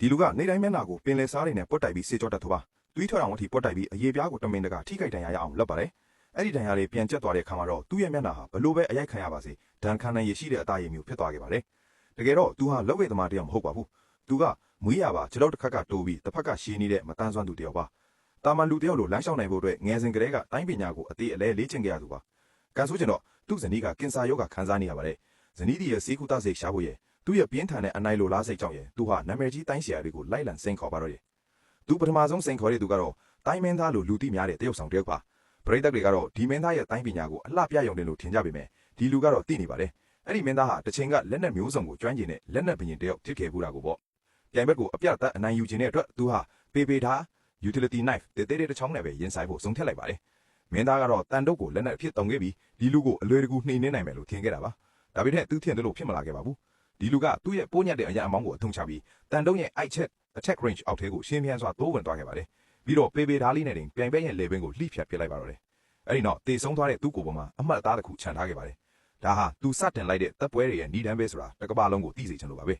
ဒီလူကနေတိုင်းမျက်နှာကိုပင်လယ်စားတွေနဲ့ပွတ်တိုက်ပြီးစေကြောတတ်သူပါသွေးထွက်အောင်အထိပွတ်တိုက်ပြီးအရေးပြားကိုတမင်တကာထိခိုက်ဒဏ်ရာရအောင်လုပ်ပါတယ်အဲ့ဒီဒဏ်ရာတွေပြန်ကျက်သွားတဲ့အခါမှာတော့သူ့ရဲ့မျက်နှာဟာဘလို့ပဲအရိုက်ခံရပါစေဒဏ်ခံနိုင်ရရှိတဲ့အသားရည်မျိုးဖြစ်သွားခဲ့ပါတယ်တကယ်တော့သူဟာလောက်ဝေသမားတယောက်မဟုတ်ပါဘူးသူကမွေးရပါကျွန်တော်တစ်ခါကတိုးပြီးတစ်ဖက်ကရှင်းနေတဲ့မတန်းစွမ်းသူတယောက်ပါတာမန်လူတယောက်လိုလမ်းလျှောက်နိုင်ဖို့အတွက်ငယ်စဉ်ကတည်းကတိုင်းပညာကိုအသေးအလဲလေ့ကျင့်ခဲ့ရသူပါကန်ဆိုးကျင်တော့သူ့ဇနီးကကင်ဆာရောဂါခံစားနေရပါတယ်ဇနီးဒီရဲ့ဆေးကုသစိတ်ရှားဖို့ရဲ့သူ့ရဲ့ပြင်းထန်တဲ့အနိုင်လိုလားစိတ်ကြောင့်ရဲ့သူဟာနာမည်ကြီးတိုင်းဆရာတွေကိုလိုက်လံစိန်ခေါ်ပါတော့တယ်သူပထမဆုံးစိန်ခေါ်တဲ့သူကတော့တိုင်းမင်းသားလိုလူသိများတဲ့တရုတ်ဆောင်တယောက်ပါပရိသတ်တွေကတော့ဒီမင်းသားရဲ့တိုင်းပညာကိုအလှပြရုံတင်လို့ထင်ကြပေမဲ့ဒီလူကတော့သိနေပါတယ်အဲ့ဒီမင်းသားဟာတစ်ချိန်ကလက်နက်မျိုးစုံကိုကျွမ်းကျင်တဲ့လက်နက်ဘရင်တယောက်ဖြစ်ခဲ့ဘူးတာကိုပေါ့ပြိုင်ဘက်ကိုအပြတ်သက်အနိုင်ယူခြင်းတဲ့အတွက်သူဟာပေပေထား utility knife တေးသေးတစ်ချောင်းနဲ့ပဲရင်ဆိုင်ဖို့ဆုံးဖြတ်လိုက်ပါတယ်မင်းသားကတော့တန်တုတ်ကိုလက်နက်အဖြစ်တုံခဲ့ပြီးဒီလူကိုအလွယ်တကူနှိမ်နှင်းနိုင်မယ်လို့ထင်ခဲ့တာပါဒါပေမဲ့သူထင်တယ်လို့ဖြစ်မလာခဲ့ပါဘူးဒီလူကသူ့ရဲ့ပိုးညက်တဲ့အရာအမောင်းကိုအထုံချပြီးတန်တုံးရဲ့ eye check attack range အောက်ထဲကိုရှင်းပြစွာတိုးဝင်သွားခဲ့ပါတယ်ပြီးတော့ပေပေဓာလေးနဲ့တင်ပြိုင်ဘက်ရဲ့လေပင်ကိုလှိဖြတ်ပစ်လိုက်ပါတော့တယ်အဲ့ဒီနောက်တေဆုံးသွားတဲ့သူ့ကိုယ်ပေါ်မှာအမှတ်အသားတစ်ခုခြံထားခဲ့ပါတယ်ဒါဟာသူစတင်လိုက်တဲ့တပ်ပွဲတွေရဲ့ဏ္ဍန်ပဲဆိုတာတစ်ကမ္ဘာလုံးကိုသိစေချင်လို့ပါပဲ